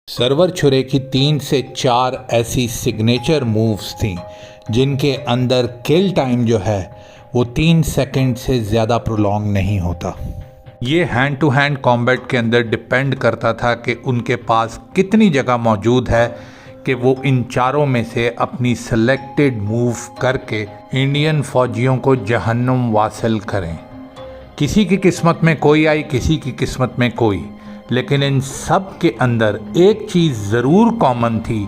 Server छुरे की 3 से 4 ऐसी सिग्नेचर मूव्स थीं जिनके अंदर किल टाइम जो है वो 3 सेकंड से ज़्यादा प्रोलॉन्ग नहीं होता। ये हैंड टू हैंड कॉम्बैट के अंदर डिपेंड करता था कि उनके पास कितनी जगह मौजूद है कि वो इन चारों में से अपनी सेलेक्टेड मूव करके इंडियन फ़ौजियों को जहन्नुम वासिल करें। किसी की किस्मत में कोई आई, किसी की किस्मत में कोई, लेकिन इन सब के अंदर एक चीज़ ज़रूर कॉमन थी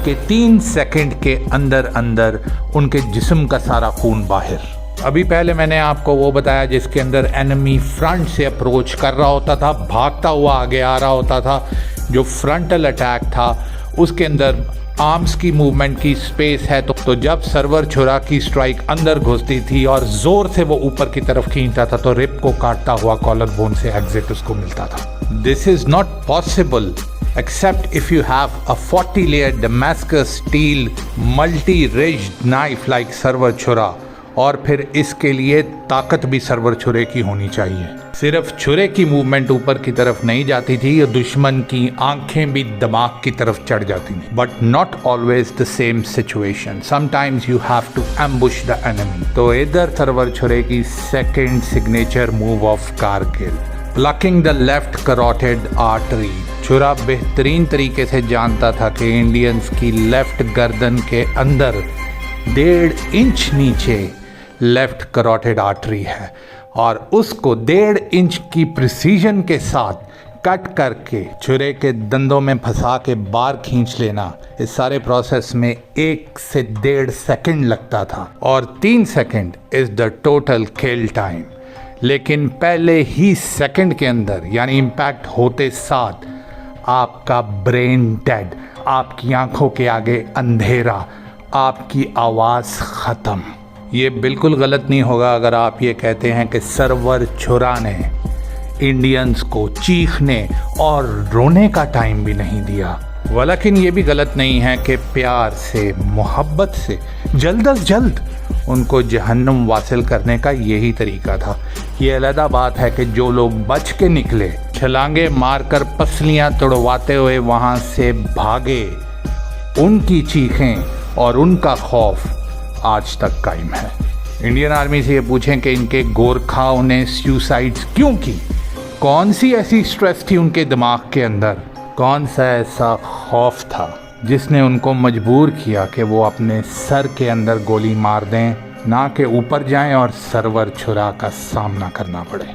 कि 3 सेकंड के अंदर अंदर उनके जिस्म का सारा खून बाहर। अभी पहले मैंने आपको वो बताया जिसके अंदर एनिमी फ्रंट से अप्रोच कर रहा होता था, भागता हुआ आगे आ रहा होता था। जो फ्रंटल अटैक था उसके अंदर आर्म्स की मूवमेंट की स्पेस है, तो जब सरवर छुरा की स्ट्राइक अंदर घुसती थी और ज़ोर से वो ऊपर की तरफ खींचता था तो रिप को काटता हुआ कॉलर बोन से एग्जिट उसको मिलता था। This is not possible except if you have a 40-layer Damascus steel multi-ridged knife like सरवर छुरा, और फिर इसके लिए ताकत भी सरवर छुरे की होनी चाहिए। सिर्फ छुरे की मूवमेंट ऊपर की तरफ नहीं जाती थी, दुश्मन की आंखें भी दिमाग की तरफ चढ़ जाती थी। But not always the same situation, sometimes you have to ambush the enemy. तो इधर सरवर छुरे की second signature move of Kargil, plucking the left carotid artery. छुरा बेहतरीन तरीके से जानता था कि इंडियंस की लेफ्ट गर्दन के अंदर 1.5 इंच नीचे लेफ्ट करोटेड आर्टरी है और उसको 1.5 इंच की प्रिसीजन के साथ कट करके छुरे के दंदों में फंसा के बाहर खींच लेना, इस सारे प्रोसेस में 1 से 1.5 सेकंड लगता था और 3 second is the total kill time. लेकिन पहले ही सेकंड के अंदर यानी इम्पैक्ट होते साथ आपका ब्रेन डेड, आपकी आंखों के आगे अंधेरा, आपकी आवाज़ ख़त्म। ये बिल्कुल गलत नहीं होगा अगर आप ये कहते हैं कि सरवर छुरा ने इंडियंस को चीखने और रोने का टाइम भी नहीं दिया। वलेकिन ये भी गलत नहीं है कि प्यार से, मोहब्बत से जल्द अज जल्द उनको जहन्नुम वासिल करने का यही तरीका था। ये अलग बात है कि जो लोग बच के निकले, छलांगे मारकर पसलियाँ तोड़वाते हुए वहाँ से भागे, उनकी चीखें और उनका खौफ आज तक कायम है। इंडियन आर्मी से ये पूछें कि इनके गोरखाओं ने सुसाइड्स क्यों की, कौन सी ऐसी स्ट्रेस थी उनके दिमाग के अंदर, कौन सा ऐसा खौफ था जिसने उनको मजबूर किया कि वो अपने सर के अंदर गोली मार दें, ना कि ऊपर जाएं और सरवर छुरा का सामना करना पड़े।